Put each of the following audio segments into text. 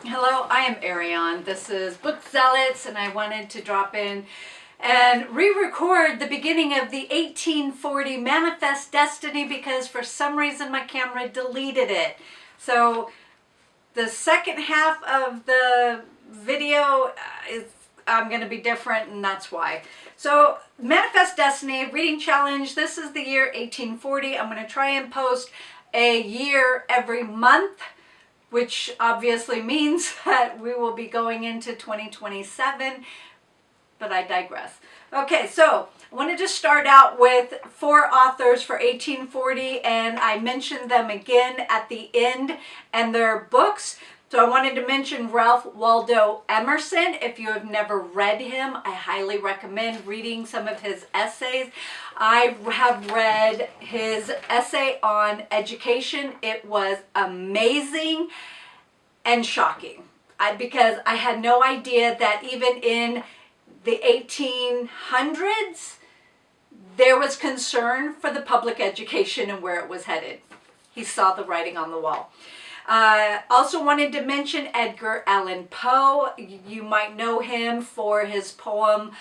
Hello, I am Ariane. This is Book Zealots, and I wanted to drop in and re-record the beginning of the 1840 Manifest Destiny because for some reason my camera deleted it. So the second half of the video I'm going to be different, and that's why. So Manifest Destiny reading challenge. This is the year 1840. I'm going to try and post a year every month, which obviously means that we will be going into 2027, but I digress. Okay, so I wanted to start out with 4 authors for 1840, and I mentioned them again at the end and their books. So I wanted to mention Ralph Waldo Emerson. If you have never read him, I highly recommend reading some of his essays. I have read his essay on education. It was amazing and shocking because I had no idea that even in the 1800s, there was concern for the public education and where it was headed. He saw the writing on the wall. Also wanted to mention Edgar Allan Poe. You might know him for his poem,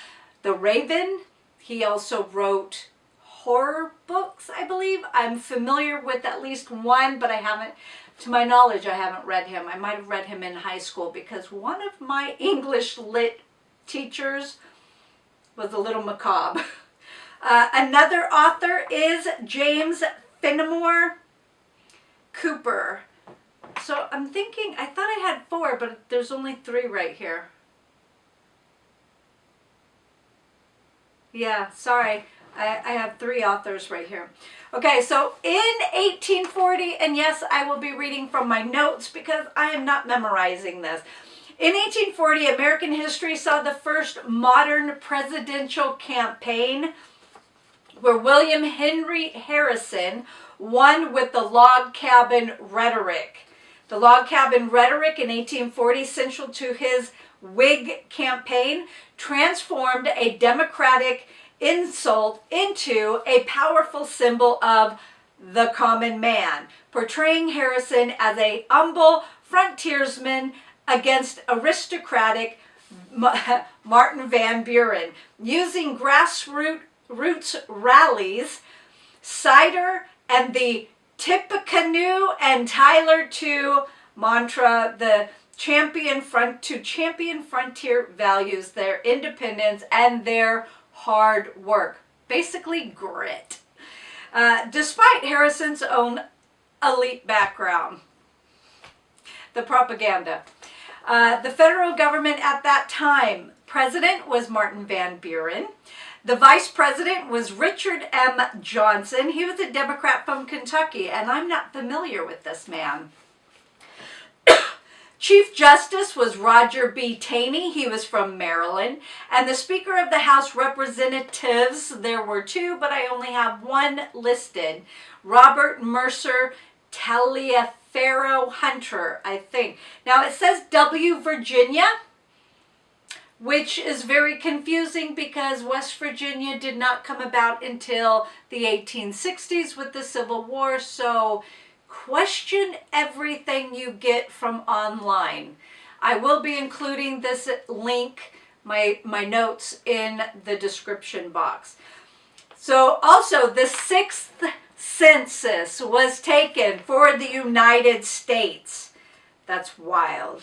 The Raven. He also wrote horror books, I believe. I'm familiar with at least one, but I haven't, to my knowledge, I haven't read him. I might have read him in high school because one of my English lit teachers was a little macabre. Another author is James Fenimore Cooper. So I'm thinking, I thought I had 4, but there's only 3 right here. Yeah, sorry. I have 3 authors right here. Okay, so in 1840, and yes, I will be reading from my notes because I am not memorizing this. In 1840, American history saw the first modern presidential campaign where William Henry Harrison won with the log cabin rhetoric. The log cabin rhetoric in 1840, central to his Whig campaign, transformed a Democratic insult into a powerful symbol of the common man, portraying Harrison as a humble frontiersman against aristocratic Martin Van Buren, using grassroots rallies, cider, and the Tippecanoe and Tyler 2 mantra, the champion frontier values, their independence, and their hard work. Basically, grit. Despite Harrison's own elite background. The propaganda. The federal government at that time, president was Martin Van Buren. The vice president was Richard M. Johnson. He was a Democrat from Kentucky, and I'm not familiar with this man. Chief Justice was Roger B. Taney. He was from Maryland. And the Speaker of the House Representatives, there were 2, but I only have 1 listed. Robert Mercer Taliaferro Hunter, I think. Now it says W. Virginia, which is very confusing because West Virginia did not come about until the 1860s with the Civil War, so question everything you get from online. I will be including this link, my notes, in the description box. So also the 6th census was taken for the United States. That's wild.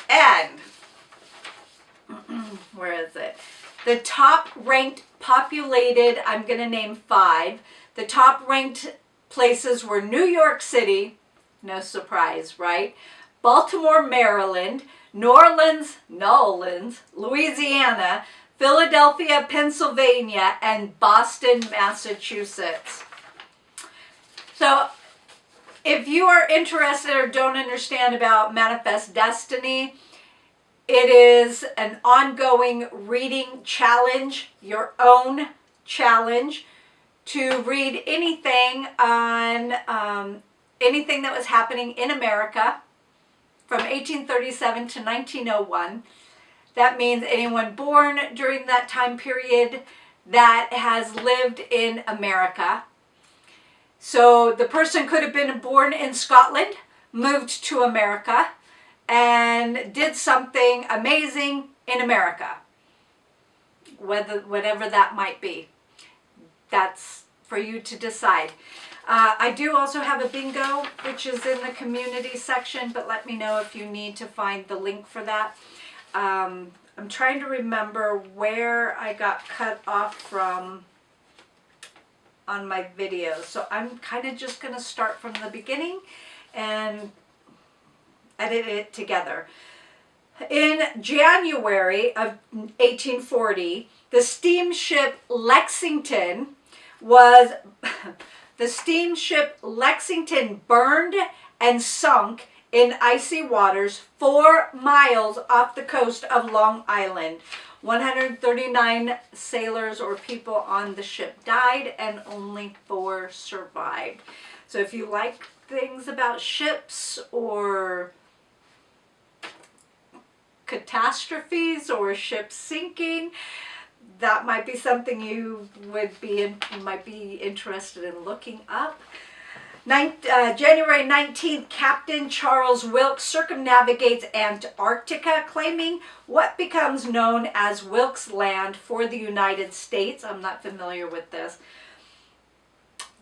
And where is it? The top ranked populated, I'm going to name 5. The top ranked places were New York City, no surprise, right? Baltimore, Maryland, New Orleans, Louisiana, Philadelphia, Pennsylvania, and Boston, Massachusetts. So if you are interested or don't understand about Manifest Destiny, it is an ongoing reading challenge, your own challenge, to read anything on anything that was happening in America from 1837 to 1901. That means anyone born during that time period that has lived in America. So the person could have been born in Scotland, moved to America, and did something amazing in America, whatever that might be. That's for you to decide. I do also have a bingo, which is in the community section, but let me know if you need to find the link for that. I'm trying to remember where I got cut off from on my video. So I'm kind of just going to start from the beginning and edit it together. In January of 1840, the steamship Lexington burned and sunk in icy waters 4 miles off the coast of Long Island. 139 sailors or people on the ship died and only 4 survived. So if you like things about ships or catastrophes or ships sinking, that might be something you might be interested in looking up. January 19th, Captain Charles Wilkes circumnavigates Antarctica, claiming what becomes known as Wilkes Land for the United States. I'm not familiar with this.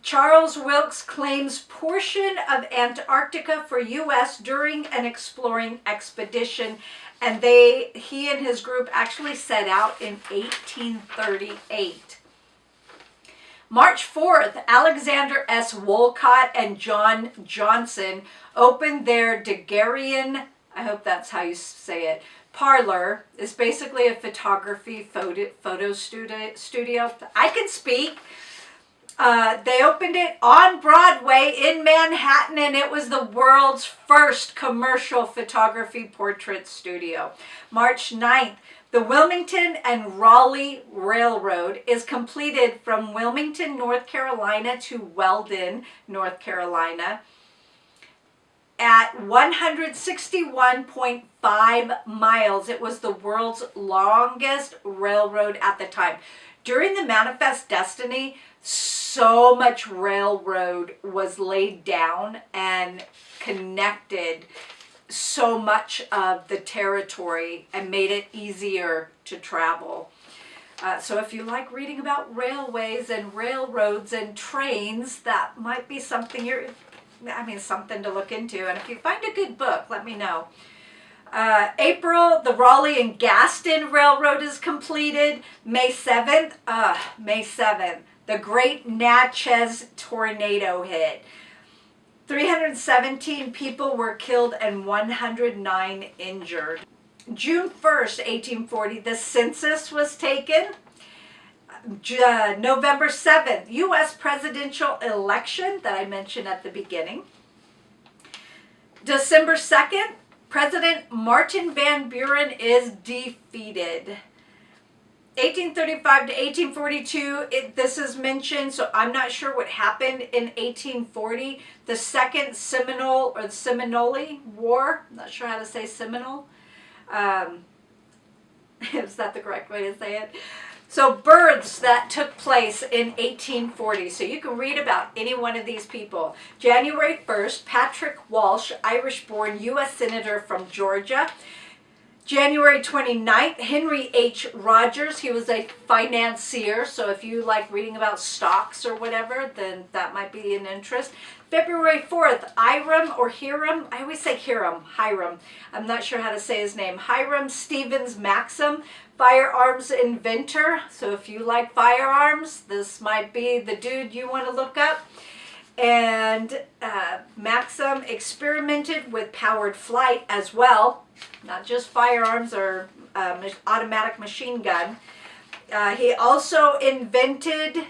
Charles Wilkes claims portion of Antarctica for U.S. during an exploring expedition, and he and his group actually set out in 1838. March 4th, Alexander S. Wolcott and John Johnson opened their Daguerrean, I hope that's how you say it, parlor. It's basically a photography photo studio. I can speak. They opened it on Broadway in Manhattan, and it was the world's first commercial photography portrait studio. March 9th, the Wilmington and Raleigh Railroad is completed from Wilmington, North Carolina to Weldon, North Carolina at 161.5 miles. It was the world's longest railroad at the time. During the Manifest Destiny, so much railroad was laid down and connected so much of the territory and made it easier to travel. So if you like reading about railways and railroads and trains, that might be something something to look into. And if you find a good book, let me know. April, the Raleigh and Gaston Railroad is completed. May 7th, the Great Natchez tornado hit. 317 people were killed and 109 injured. June 1st, 1840, the census was taken. November 7th, U.S. presidential election that I mentioned at the beginning. December 2nd, President Martin Van Buren is defeated. 1835 to 1842, this is mentioned, so I'm not sure what happened in 1840. The Second Seminole or the Seminole War, I'm not sure how to say Seminole. Is that the correct way to say it? So births that took place in 1840. So you can read about any one of these people. January 1st, Patrick Walsh, Irish-born U.S. Senator from Georgia. January 29th, Henry H. Rogers. He was a financier, so if you like reading about stocks or whatever, then that might be an interest. February 4th, Hiram. I always say Hiram. I'm not sure how to say his name. Hiram Stevens Maxim, firearms inventor. So if you like firearms, this might be the dude you want to look up. And Maxim experimented with powered flight as well, not just firearms or automatic machine gun. He also invented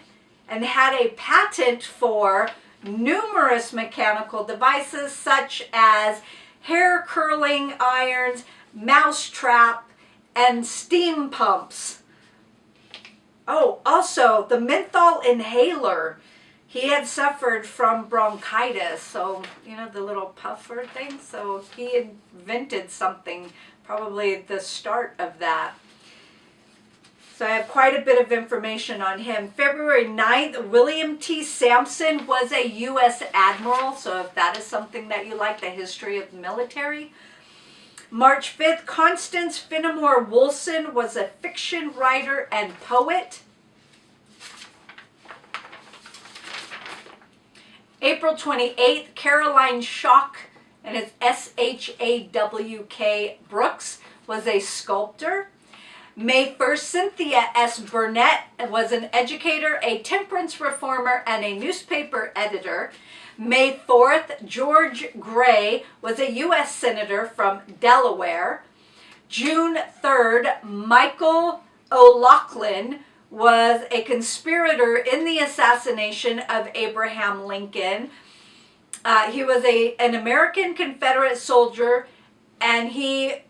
and had a patent for numerous mechanical devices such as hair curling irons, mouse trap, and steam pumps. Oh, also the menthol inhaler. He had suffered from bronchitis, so, the little puffer thing. So he invented something, probably the start of that. So I have quite a bit of information on him. February 9th, William T. Sampson was a U.S. admiral. So if that is something that you like, the history of the military. March 5th, Constance Finnemore Woolson was a fiction writer and poet. April 28th, Caroline Schawk, and it's S-H-A-W-K Brooks, was a sculptor. May 1st, Cynthia S. Burnett was an educator, a temperance reformer, and a newspaper editor. May 4th, George Gray was a U.S. Senator from Delaware. June 3rd, Michael O'Loughlin was a conspirator in the assassination of Abraham Lincoln. He was an American Confederate soldier, and he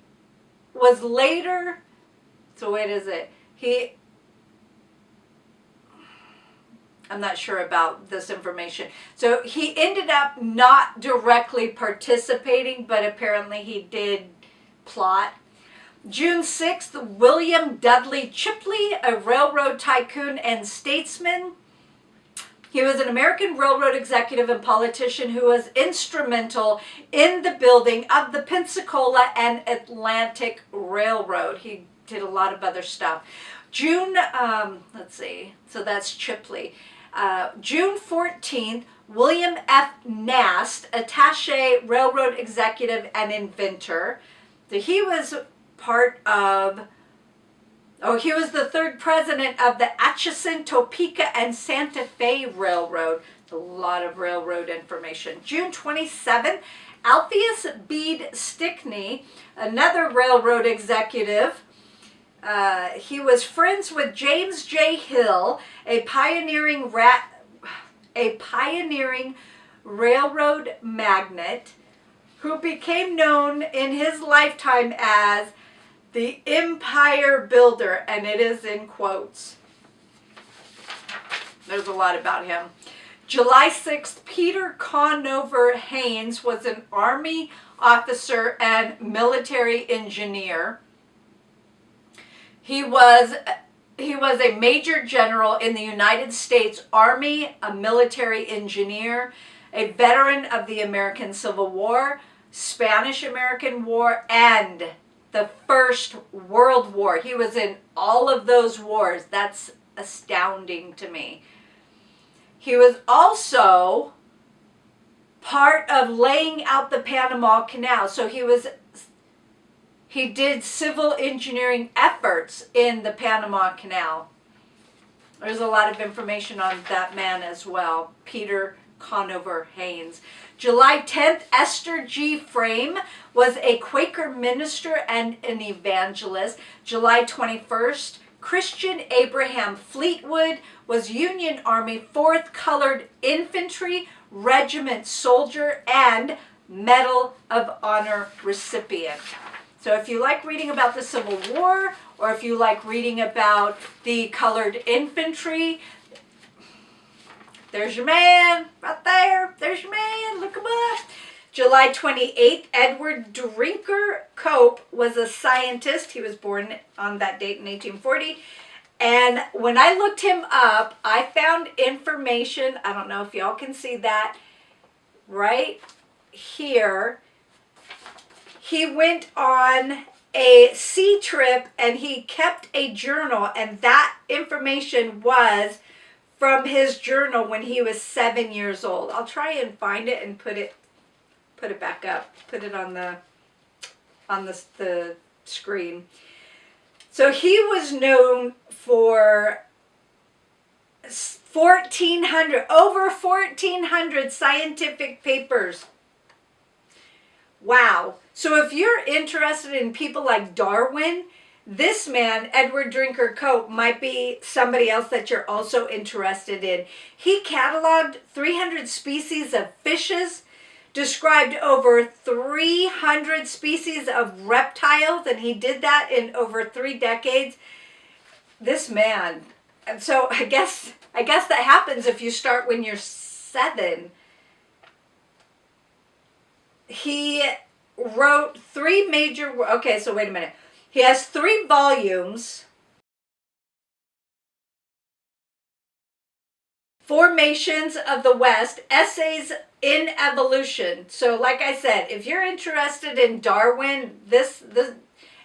was later, I'm not sure about this information. So he ended up not directly participating, but apparently he did plot. June 6th, William Dudley Chipley, a railroad tycoon and statesman. He was an American railroad executive and politician who was instrumental in the building of the Pensacola and Atlantic Railroad. He did a lot of other stuff. So that's Chipley. June 14th, William F. Nast, attaché, railroad executive, and inventor. He was he was the third president of the Atchison, Topeka, and Santa Fe Railroad. A lot of railroad information. June 27th, Alpheus Bede Stickney, another railroad executive. He was friends with James J. Hill, a pioneering railroad magnate who became known in his lifetime as the Empire Builder, and it is in quotes. There's a lot about him. July 6th, Peter Conover Haynes was an Army officer and military engineer. He was a major general in the United States Army, a military engineer, a veteran of the American Civil War, Spanish-American War, and the First World War. He was in all of those wars. That's astounding to me. He was also part of laying out the Panama Canal. So he did civil engineering efforts in the Panama Canal. There's a lot of information on that man as well, Peter Conover Haynes. July 10th, Esther G. Frame was a Quaker minister and an evangelist. July 21st, Christian Abraham Fleetwood was Union Army 4th Colored Infantry Regiment soldier and Medal of Honor recipient. So if you like reading about the Civil War, or if you like reading about the colored infantry, there's your man right there. There's your man. Look him up. July 28th, Edward Drinker Cope was a scientist. He was born on that date in 1840. And when I looked him up, I found information. I don't know if y'all can see that right here. He went on a sea trip and he kept a journal, and that information was from his journal when he was 7 years old. I'll try and find it and put it back up. Put it on the screen. So he was known for over 1,400 scientific papers. Wow. So if you're interested in people like Darwin, this man, Edward Drinker Cope, might be somebody else that you're also interested in. He cataloged 300 species of fishes, described over 300 species of reptiles, and he did that in over 3 decades. This man. So I guess that happens if you start when you're 7. He wrote 3 major... Okay, so wait a minute. He has 3 volumes. Formations of the West, Essays in Evolution. So like I said, if you're interested in Darwin, this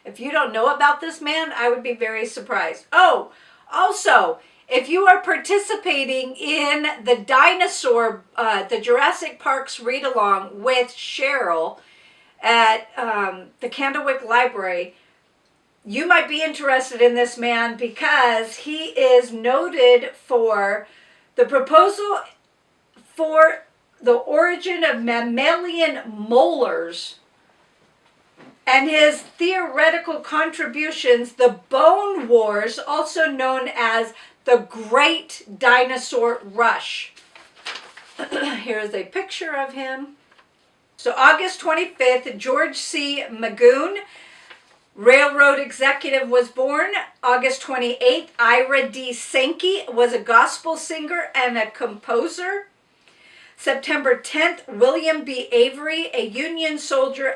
if you don't know about this man, I would be very surprised. Oh, also, if you are participating in the the Jurassic Parks read-along with Cheryl at the Candlewick Library, you might be interested in this man because he is noted for the proposal for the origin of mammalian molars and his theoretical contributions, the Bone Wars, also known as the Great Dinosaur Rush. Here's a picture of him. So August 25th, George C. Magoon, railroad executive, was born. August 28th, Ira D. Sankey was a gospel singer and a composer. September 10th, William B. Avery, a Union soldier.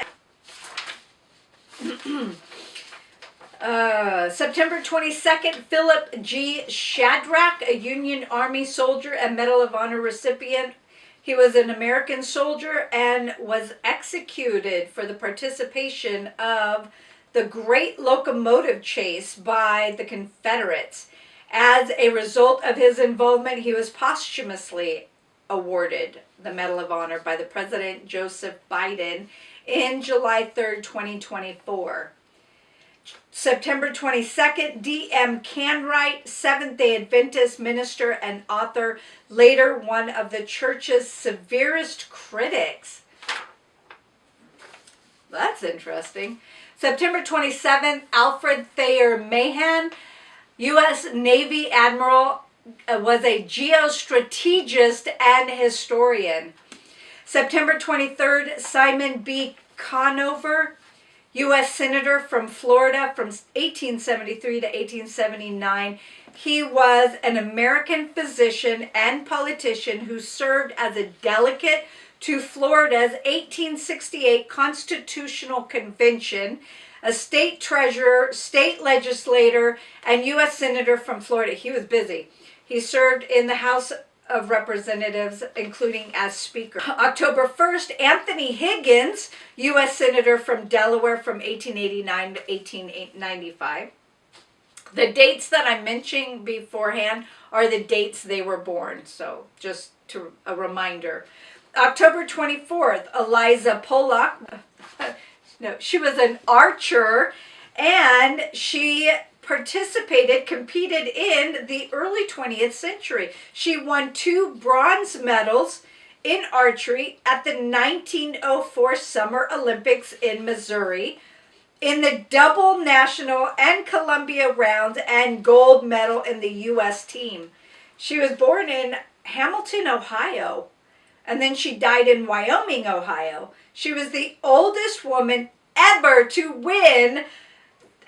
September 22nd, Philip G. Shadrach, a Union Army soldier and Medal of Honor recipient. He was an American soldier and was executed for the participation of the Great Locomotive Chase by the Confederates. As a result of his involvement, he was posthumously awarded the Medal of Honor by the President Joseph Biden in July 3rd, 2024. September 22nd, D.M. Canwright, Seventh-day Adventist minister and author, later one of the church's severest critics. That's interesting. September 27th, Alfred Thayer Mahan, U.S. Navy Admiral, was a geostrategist and historian. September 23rd, Simon B. Conover, U.S. Senator from Florida from 1873 to 1879. He was an American physician and politician who served as a delegate to Florida's 1868 Constitutional Convention, a state treasurer, state legislator, and U.S. Senator from Florida. He was busy. He served in the House of Representatives, including as Speaker. October 1st, Anthony Higgins, U.S. Senator from Delaware from 1889 to 1895. The dates that I'm mentioning beforehand are the dates they were born, so just to a reminder. October 24th, Eliza Pollock. No, she was an archer, and she competed in the early 20th century. She won 2 bronze medals in archery at the 1904 Summer Olympics in Missouri, in the double national and Columbia rounds, and gold medal in the U.S. team. She was born in Hamilton, Ohio, and then she died in Wyoming, Ohio. She was the oldest woman ever to win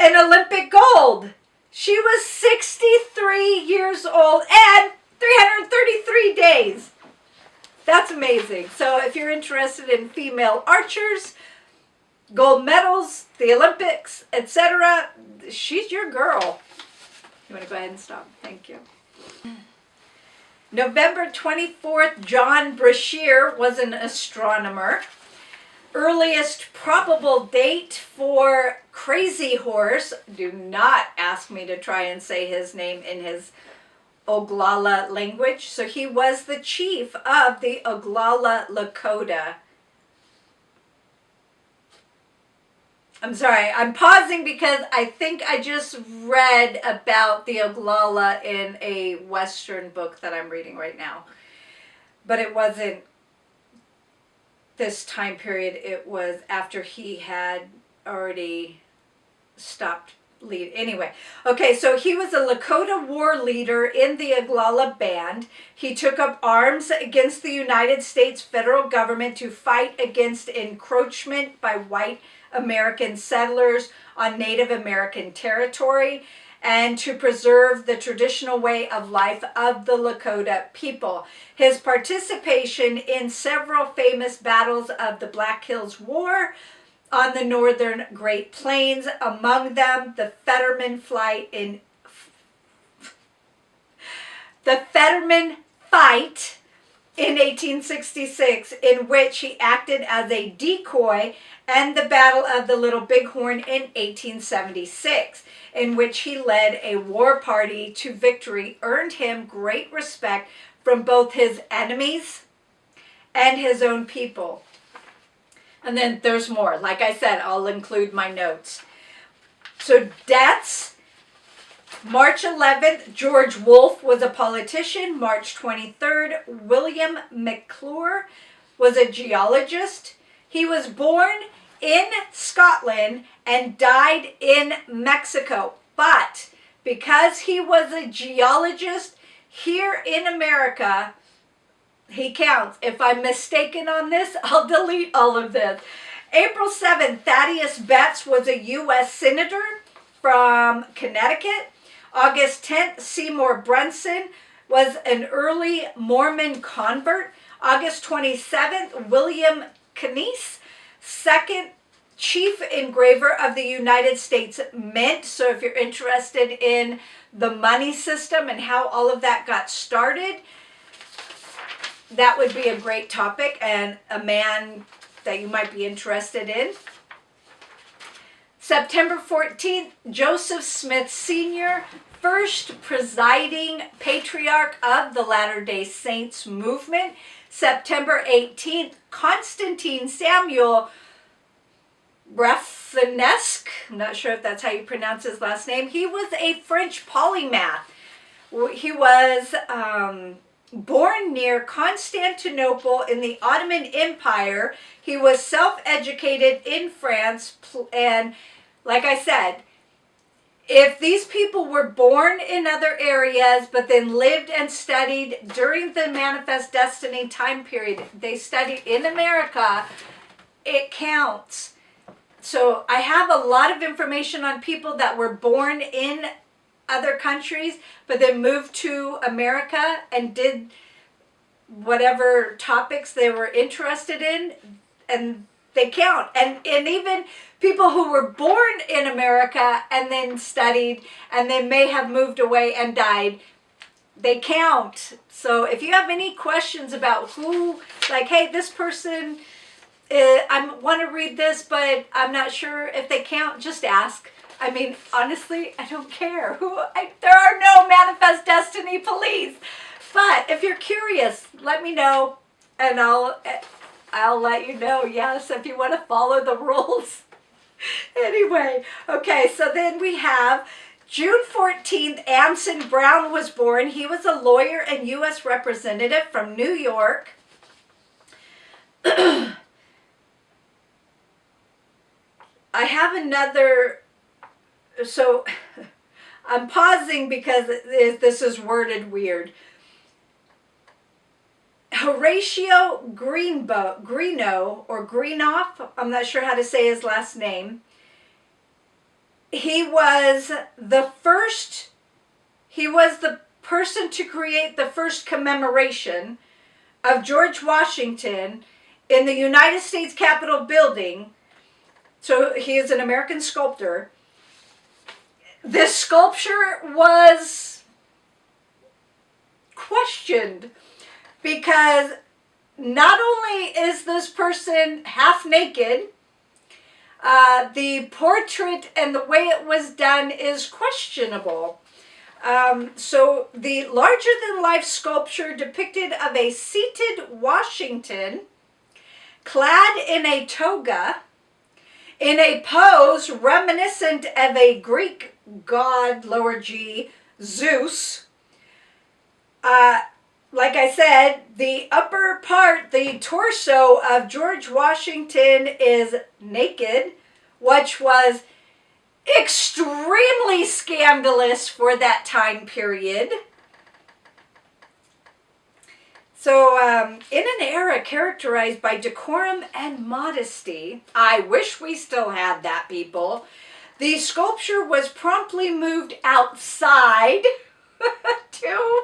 an Olympic gold. She was 63 years old and 333 days. That's amazing. So if you're interested in female archers, gold medals, the Olympics, etc., she's your girl. You want to go ahead and stop? Thank you. November 24th, John Brashear was an astronomer. Earliest probable date for Crazy Horse. Do not ask me to try and say his name in his Oglala language. So he was the chief of the Oglala Lakota. I'm sorry, I'm pausing because I think I just read about the Oglala in a Western book that I'm reading right now. But it wasn't this time period. It was after he had already stopped lead. Anyway, okay, so he was a Lakota war leader in the Oglala Band. He took up arms against the United States federal government to fight against encroachment by white American settlers on Native American territory and to preserve the traditional way of life of the Lakota people. His participation in several famous battles of the Black Hills War on the northern Great Plains, among them the Fetterman fight in 1866 in which he acted as a decoy, and the Battle of the Little Bighorn in 1876, in which he led a war party to victory, earned him great respect from both his enemies and his own people. And then there's more. Like I said, I'll include my notes. So deaths. March 11th, George Wolfe was a politician. March 23rd, William McClure was a geologist. He was born in Scotland and died in Mexico. But because he was a geologist here in America, he counts. If I'm mistaken on this, I'll delete all of this. April 7th, Thaddeus Betts was a U.S. Senator from Connecticut. August 10th, Seymour Brunson was an early Mormon convert. August 27th, William Keynes, second chief engraver of the United States Mint. So if you're interested in the money system and how all of that got started, that would be a great topic and a man that you might be interested in. September 14th, Joseph Smith Sr., first presiding patriarch of the Latter-day Saints movement. September 18th, Constantine Samuel Rafinesque, I'm not sure if that's how you pronounce his last name. He was a French polymath. He was born near Constantinople in the Ottoman Empire. He was self-educated in France, and like I said, if these people were born in other areas but then lived and studied during the Manifest Destiny time period, they studied in America, it counts. So I have a lot of information on people that were born in other countries but then moved to America and did whatever topics they were interested in, and they count. And even people who were born in America and then studied and they may have moved away and died, they count. So if you have any questions about who, like, hey, this person, I want to read this, but I'm not sure if they count, just ask. I mean, honestly, I don't care. There are no Manifest Destiny police. But if you're curious, let me know, and I'll let you know, yes, if you want to follow the rules. Anyway, okay, so then we have June 14th, Anson Brown was born. He was a lawyer and U.S. representative from New York. I have another, so I'm pausing because this is worded weird. Horatio Greenough, or Greenough, I'm not sure how to say his last name. He was the person to create the first commemoration of George Washington in the United States Capitol building. So he is an American sculptor. This sculpture was questioned because not only is this person half naked, the portrait and the way it was done is questionable. So the larger-than-life sculpture depicted of a seated Washington clad in a toga, in a pose reminiscent of a Greek god, lower G, Zeus. Like I said, the upper part, the torso of George Washington is naked, which was extremely scandalous for that time period. So, in an era characterized by decorum and modesty, I wish we still had that, people, the sculpture was promptly moved outside to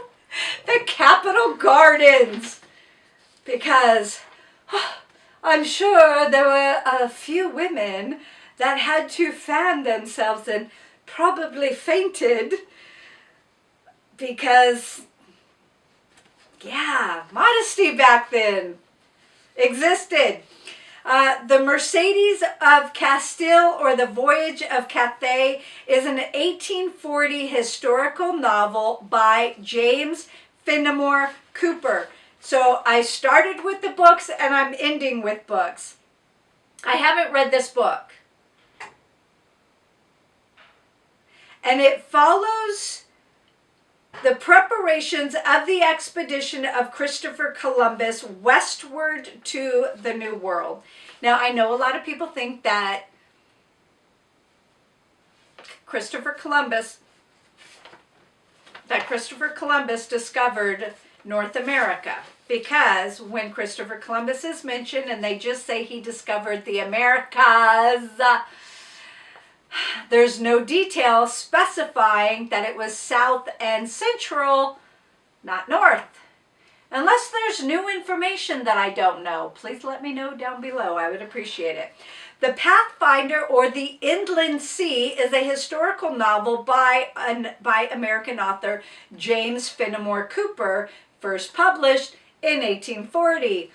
the Capitol Gardens because I'm sure there were a few women that had to fan themselves and probably fainted because Yeah, modesty back then existed. The Mercedes of Castile, or The Voyage of Cathay, is an 1840 historical novel by James Fenimore Cooper. So I started with the books and I'm ending with books. I haven't read this book. And it follows the preparations of the expedition of Christopher Columbus westward to the New World. Now, I know a lot of people think that Christopher Columbus discovered North America, because when Christopher Columbus is mentioned and they just say he discovered the Americas, there's no detail specifying that it was south and central, not north. Unless there's new information that I don't know, please let me know down below. I would appreciate it. The Pathfinder, or The Inland Sea, is a historical novel by American author James Fenimore Cooper, first published in 1840.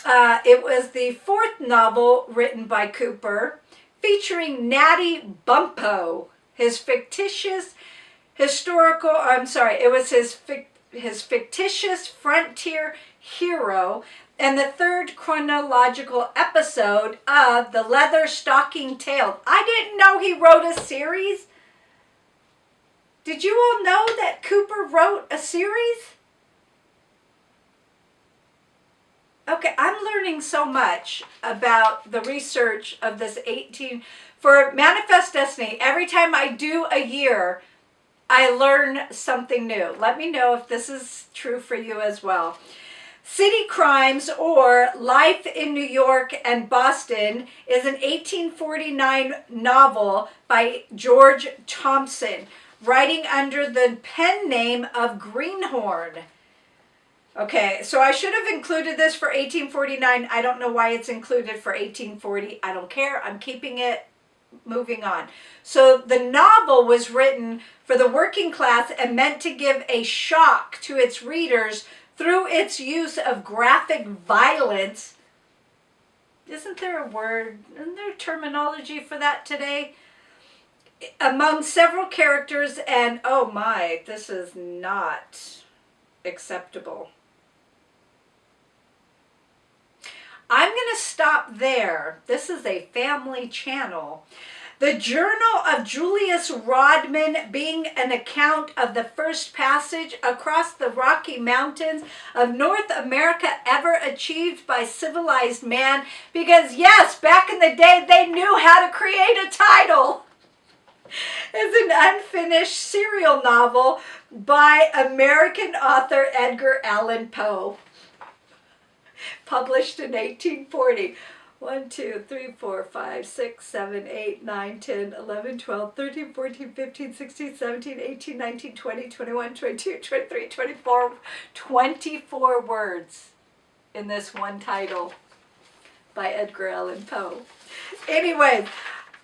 It was the fourth novel written by Cooper, featuring Natty Bumppo, his fictitious frontier hero, and the third chronological episode of The Leather Stocking Tale. I didn't know he wrote a series. Did you all know that Cooper wrote a series? Okay, I'm learning so much about the research of this for Manifest Destiny. Every time I do a year, I learn something new. Let me know if this is true for you as well. City Crimes, or Life in New York and Boston, is an 1849 novel by George Thompson, writing under the pen name of Greenhorn. Okay, so I should have included this for 1849. I don't know why it's included for 1840. I don't care. I'm keeping it. Moving on. So the novel was written for the working class and meant to give a shock to its readers through its use of graphic violence. Isn't there a word? Isn't there terminology for that today? Among several characters, and oh my, this is not acceptable. I'm going to stop there. This is a family channel. The Journal of Julius Rodman, being an account of the first passage across the Rocky Mountains of North America ever achieved by civilized man, because yes, back in the day they knew how to create a title. It's an unfinished serial novel by American author Edgar Allan Poe, published in 1840. 1, 2, 3, 4, 5, 6, 7, 8, 9, 10, 11, 12, 13, 14, 15, 16, 17, 18, 19, 20, 21, 22, 23, 24, 24 words in this one title by Edgar Allan Poe. Anyway,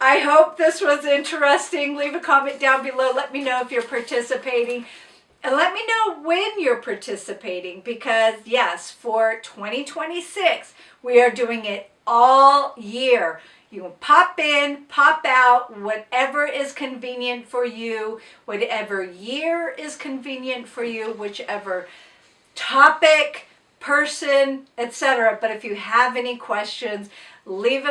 I hope this was interesting. Leave a comment down below. Let me know if you're participating. And let me know when you're participating, because yes, for 2026, we are doing it all year. You can pop in, pop out, whatever is convenient for you, whatever year is convenient for you, whichever topic, person, etc. But if you have any questions, leave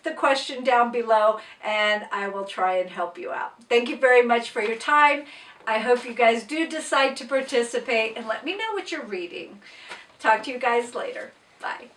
the question down below and I will try and help you out. Thank you very much for your time. I hope you guys do decide to participate, and let me know what you're reading. Talk to you guys later. Bye.